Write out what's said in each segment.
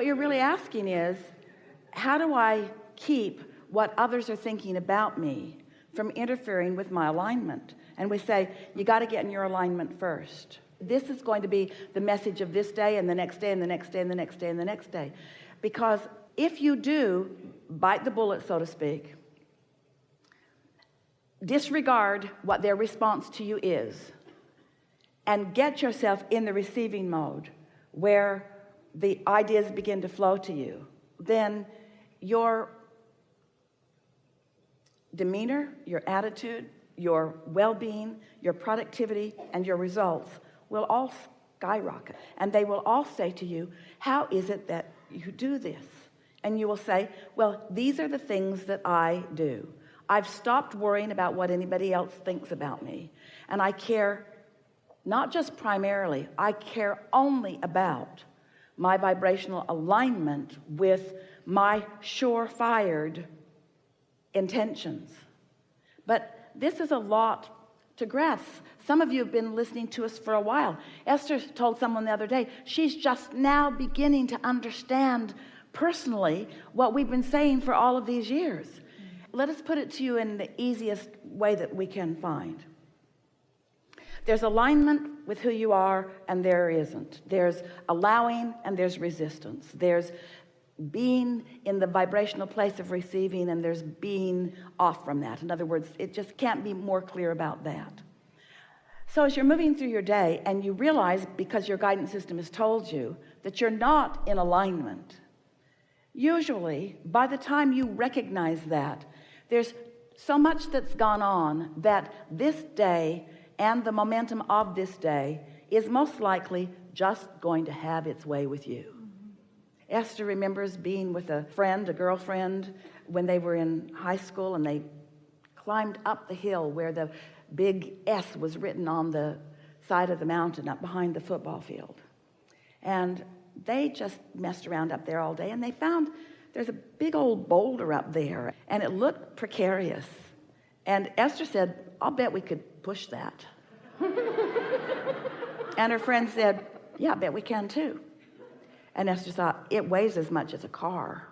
What you're really asking is, how do I keep what others are thinking about me from interfering with my alignment? And we say, you got to get in your alignment first. This is going to be the message of this day and the next day and the next day and the next day and the next day. Because if you do bite the bullet, so to speak, disregard what their response to you is, and get yourself in the receiving mode where the ideas begin to flow to you, then your demeanor, your attitude, your well-being, your productivity, and your results will all skyrocket. And they will all say to you, how is it that you do this? And you will say, well, these are the things that I do. I've stopped worrying about what anybody else thinks about me. And I care not just primarily, I care only about my vibrational alignment with my sure-fired intentions. But this is a lot to grasp. Some of you have been listening to us for a while. Esther told someone the other day, she's just now beginning to understand personally what we've been saying for all of these years. Let us put it to you in the easiest way that we can find. There's alignment with who you are, and there isn't. There's allowing, and there's resistance. There's being in the vibrational place of receiving, and there's being off from that. In other words, it just can't be more clear about that. So as you're moving through your day and you realize, because your guidance system has told you that you're not in alignment, usually by the time you recognize that, there's so much that's gone on that this day and the momentum of this day is most likely just going to have its way with you. Esther remembers being with a friend, a girlfriend, when they were in high school, and they climbed up the hill where the big S was written on the side of the mountain up behind the football field. And they just messed around up there all day, and they found there's a big old boulder up there, and it looked precarious. And Esther said, I'll bet we could push that. And her friend said, yeah, I bet we can too. And Esther thought, it weighs as much as a car.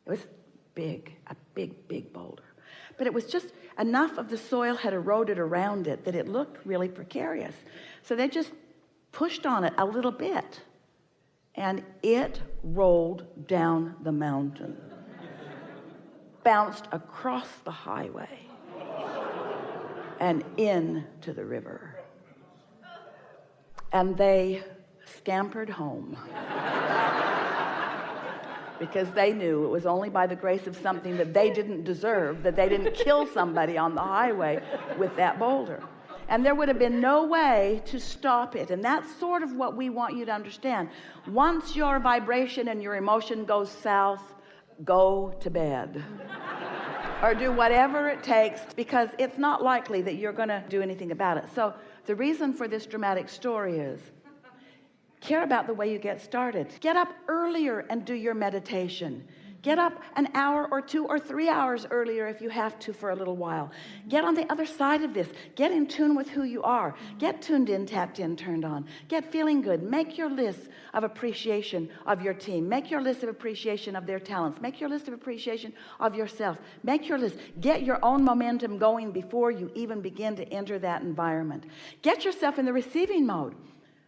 It was big, a big, big boulder. But it was just enough of the soil had eroded around it that it looked really precarious. So they just pushed on it a little bit, and it rolled down the mountain, bounced across the highway, and into the river. And they scampered home because they knew it was only by the grace of something that they didn't deserve that they didn't kill somebody on the highway with that boulder. And there would have been no way to stop it. And that's sort of what we want you to understand. Once your vibration and your emotion goes south, go to bed. Or do whatever it takes, because it's not likely that you're going to do anything about it. So the reason for this dramatic story is, care about the way you get started. Get up earlier and do your meditation. Get up an hour or 2 or 3 hours earlier if you have to for a little while. Get on the other side of this. Get in tune with who you are. Get tuned in, tapped in, turned on. Get feeling good. Make your list of appreciation of your team. Make your list of appreciation of their talents. Make your list of appreciation of yourself. Make your list. Get your own momentum going before you even begin to enter that environment. Get yourself in the receiving mode.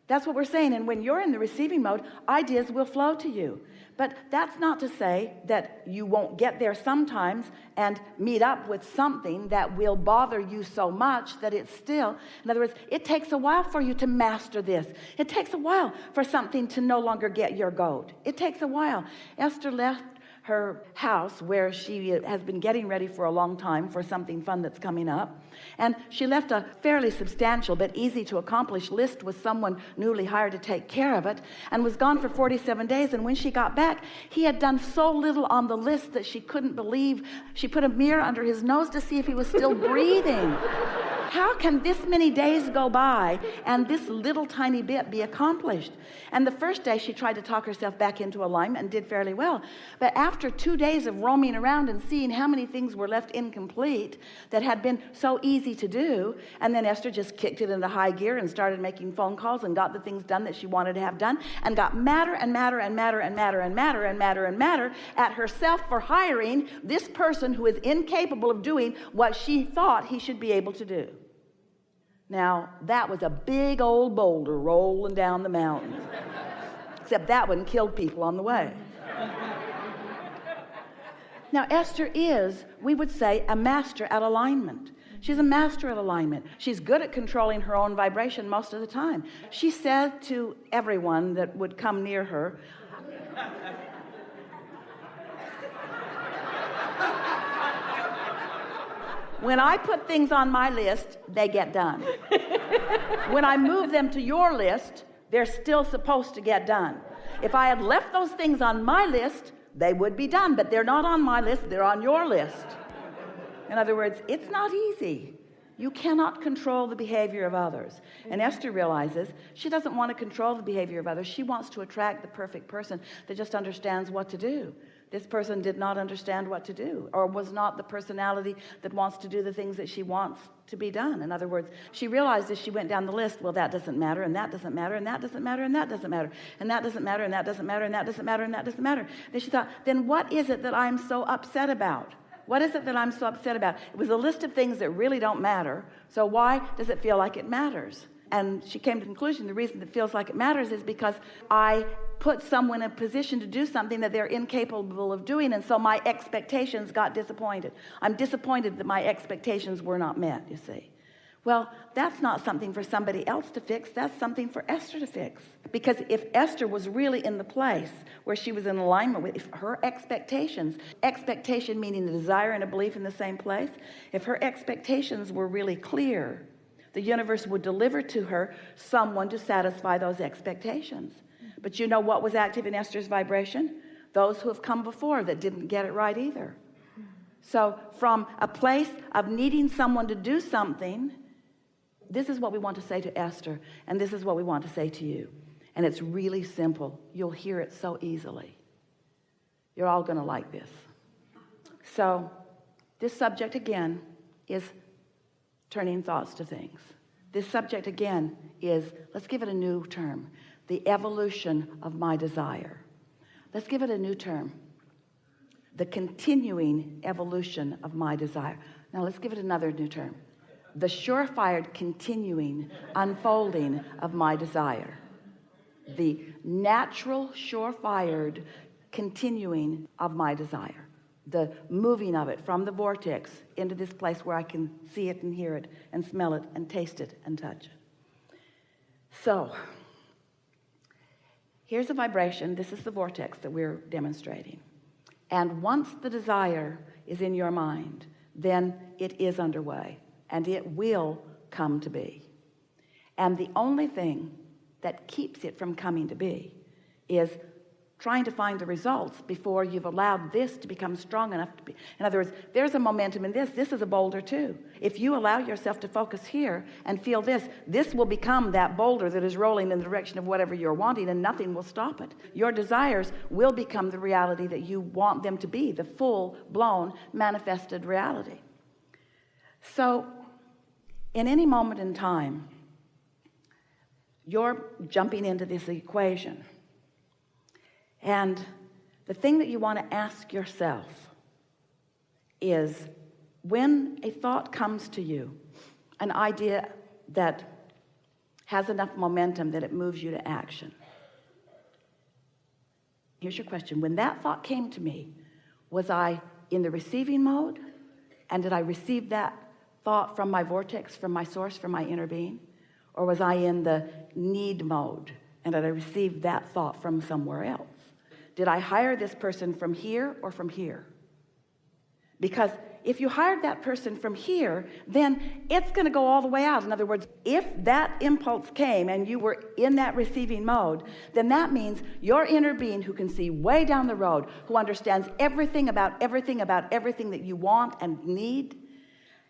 That's what we're saying. And when you're in the receiving mode, ideas will flow to you. But that's not to say that you won't get there sometimes and meet up with something that will bother you so much that it's still, in other words, it takes a while for you to master this. It takes a while for something to no longer get your goat. It takes a while. Esther left her house where she has been getting ready for a long time for something fun that's coming up. And she left a fairly substantial but easy to accomplish list with someone newly hired to take care of it, and was gone for 47 days. And when she got back, he had done so little on the list that she couldn't believe. She put a mirror under his nose to see if he was still breathing. How can this many days go by and this little tiny bit be accomplished? And the first day she tried to talk herself back into alignment and did fairly well. But after 2 days of roaming around and seeing how many things were left incomplete that had been so easy to do, and then Esther just kicked it into high gear and started making phone calls and got the things done that she wanted to have done, and got madder and madder and madder and madder and madder and madder and madder at herself for hiring this person who is incapable of doing what she thought he should be able to do. Now, that was a big old boulder rolling down the mountain. Except that one killed people on the way. Now, Esther is, we would say, a master at alignment. She's a master at alignment. She's good at controlling her own vibration most of the time. She said to everyone that would come near her, when I put things on my list, they get done. When I move them to your list, they're still supposed to get done. If I had left those things on my list, they would be done, but they're not on my list, they're on your list. In other words, it's not easy. You cannot control the behavior of others. And Esther realizes she doesn't want to control the behavior of others. She wants to attract the perfect person that just understands what to do. This person did not understand what to do, or was not the personality that wants to do the things that she wants to be done. In other words, she realized as she went down the list, well, that doesn't matter, and that doesn't matter, and that doesn't matter, and that doesn't matter, and that doesn't matter, and that doesn't matter, and that doesn't matter, and that doesn't matter. Then she thought, then what is it that I'm so upset about? What is it that I'm so upset about? It was a list of things that really don't matter, so why does it feel like it matters? And she came to the conclusion the reason it feels like it matters is because I put someone in a position to do something that they're incapable of doing, and so my expectations got disappointed. I'm disappointed that my expectations were not met, you see. Well, that's not something for somebody else to fix. That's something for Esther to fix. Because if Esther was really in the place where she was in alignment with her expectations, expectation meaning the desire and a belief in the same place, if her expectations were really clear, the universe would deliver to her someone to satisfy those expectations. But you know what was active in Esther's vibration? Those who have come before that didn't get it right either. So from a place of needing someone to do something, this is what we want to say to Esther, and this is what we want to say to you. And it's really simple. You'll hear it so easily. You're all going to like this. So this subject again is turning thoughts to things. This subject again is, let's give it a new term, the evolution of my desire. Let's give it a new term, the continuing evolution of my desire. Now let's give it another new term, the surefire continuing unfolding of my desire. The natural surefire continuing of my desire. The moving of it from the vortex into this place where I can see it and hear it and smell it and taste it and touch it. So here's a vibration. This is the vortex that we're demonstrating. And once the desire is in your mind, then it is underway and it will come to be. And the only thing that keeps it from coming to be is trying to find the results before you've allowed this to become strong enough to be. In other words, there's a momentum in this. This is a boulder too. If you allow yourself to focus here and feel this, this will become that boulder that is rolling in the direction of whatever you're wanting, and nothing will stop it. Your desires will become the reality that you want them to be, the full-blown manifested reality. So in any moment in time, you're jumping into this equation. And the thing that you want to ask yourself is, when a thought comes to you, an idea that has enough momentum that it moves you to action. Here's your question. When that thought came to me, was I in the receiving mode? And did I receive that thought from my vortex, from my source, from my inner being? Or was I in the need mode? And did I receive that thought from somewhere else? Did I hire this person from here or from here? Because if you hired that person from here, then it's going to go all the way out. In other words, if that impulse came and you were in that receiving mode, then that means your inner being, who can see way down the road, who understands everything about everything that you want and need,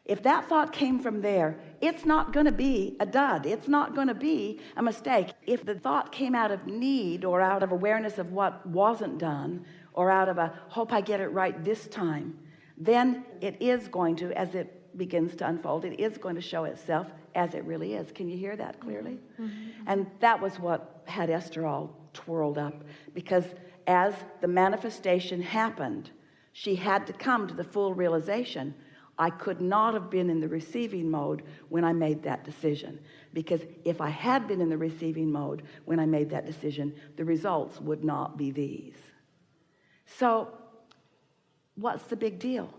If that thought came from there, it's not going to be a dud. It's not going to be a mistake. If the thought came out of need or out of awareness of what wasn't done or out of a hope I get it right this time, then it is going to, as it begins to unfold, it is going to show itself as it really is. Can you hear that clearly? And that was what had Esther all twirled up, because as the manifestation happened, she had to come to the full realization, I could not have been in the receiving mode when I made that decision, because if I had been in the receiving mode when I made that decision, the results would not be these. So what's the big deal?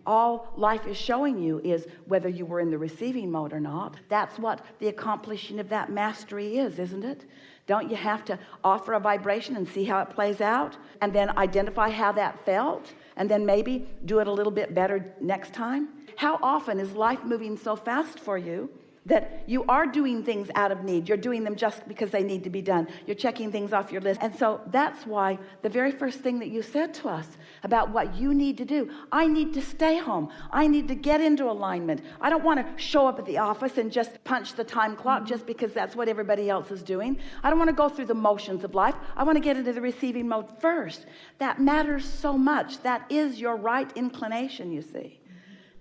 All life is showing you is whether you were in the receiving mode or not. That's what the accomplishing of that mastery is, isn't it? Don't you have to offer a vibration and see how it plays out, and then identify how that felt, and then maybe do it a little bit better next time? How often is life moving so fast for you that you are doing things out of need? You're doing them just because they need to be done. You're checking things off your list. And so that's why the very first thing that you said to us about what you need to do, I need to stay home. I need to get into alignment. I don't want to show up at the office and just punch the time clock just because that's what everybody else is doing. I don't want to go through the motions of life. I want to get into the receiving mode first. That matters so much. That is your right inclination, you see.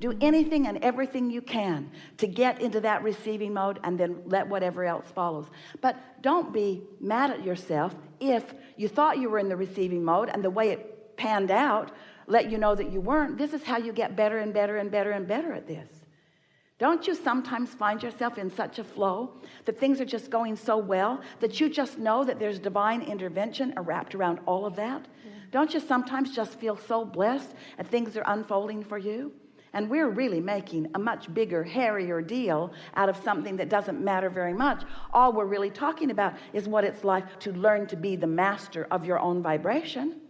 Do anything and everything you can to get into that receiving mode, and then let whatever else follows. But don't be mad at yourself if you thought you were in the receiving mode and the way it panned out let you know that you weren't. This is how you get better and better and better and better at this. Don't you sometimes find yourself in such a flow that things are just going so well that you just know that there's divine intervention wrapped around all of that? Yeah. Don't you sometimes just feel so blessed and things are unfolding for you? And we're really making a much bigger, hairier deal out of something that doesn't matter very much. All we're really talking about is what it's like to learn to be the master of your own vibration.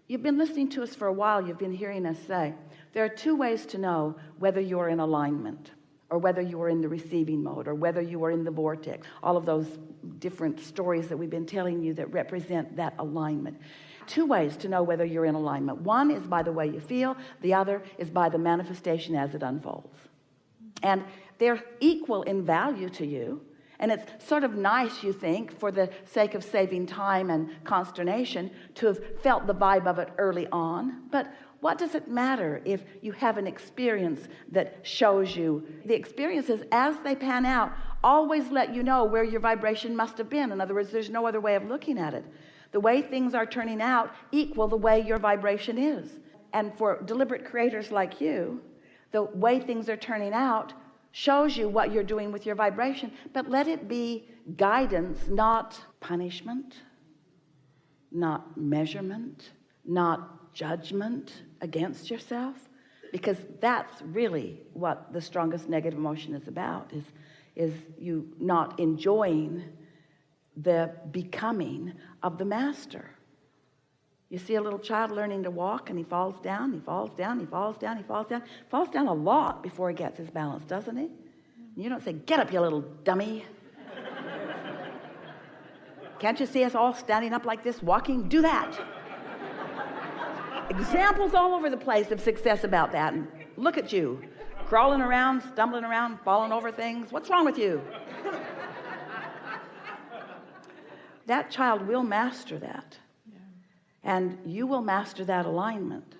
You've been listening to us for a while. You've been hearing us say, there are two ways to know whether you're in alignment, or whether you are in the receiving mode, or whether you are in the vortex. All of those different stories that we've been telling you that represent that alignment. Two ways to know whether you're in alignment. One is by the way you feel. The other is by the manifestation as it unfolds. And they're equal in value to you. And it's sort of nice, you think, for the sake of saving time and consternation, to have felt the vibe of it early on. But what does it matter if you have an experience that shows you? The experiences, as they pan out, always let you know where your vibration must have been. In other words, there's no other way of looking at it. The way things are turning out equal the way your vibration is. And for deliberate creators like you, the way things are turning out shows you what you're doing with your vibration. But let it be guidance, not punishment, not measurement, not judgment against yourself. Because that's really what the strongest negative emotion is about, is you not enjoying the becoming of the master. You see a little child learning to walk, and he falls down, he falls down, he falls down, he falls down. Falls down a lot before he gets his balance, doesn't he? You don't say, get up, you little dummy. Can't you see us all standing up like this, walking? Do that. Examples all over the place of success about that. And look at you, crawling around, stumbling around, falling over things. What's wrong with you? That child will master that. Yeah. And you will master that alignment.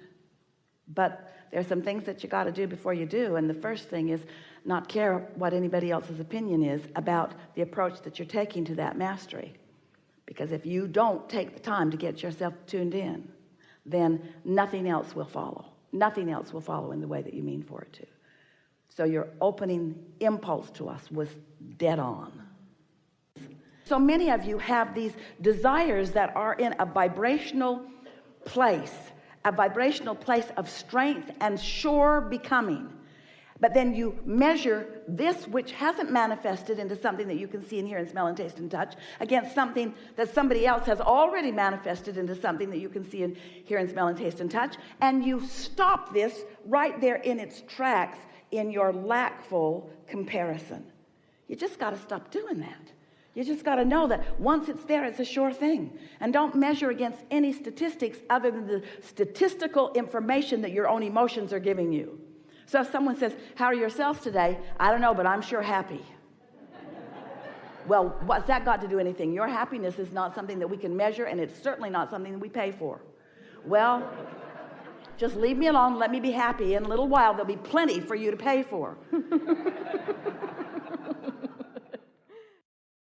But there's some things that you got to do before you do. And the first thing is not care what anybody else's opinion is about the approach that you're taking to that mastery. Because if you don't take the time to get yourself tuned in, then nothing else will follow. Nothing else will follow in the way that you mean for it to. So your opening impulse to us was dead on. So many of you have these desires that are in a vibrational place of strength and sure becoming. But then you measure this, which hasn't manifested into something that you can see and hear and smell and taste and touch, against something that somebody else has already manifested into something that you can see and hear and smell and taste and touch. And you stop this right there in its tracks in your lackful comparison. You just got to stop doing that. You just got to know that once it's there, it's a sure thing. And don't measure against any statistics other than the statistical information that your own emotions are giving you. So if someone says, how are your sales today? I don't know, but I'm sure happy. Well, what's that got to do anything? Your happiness is not something that we can measure, and it's certainly not something that we pay for. Well, just leave me alone, let me be happy. In a little while there'll be plenty for you to pay for.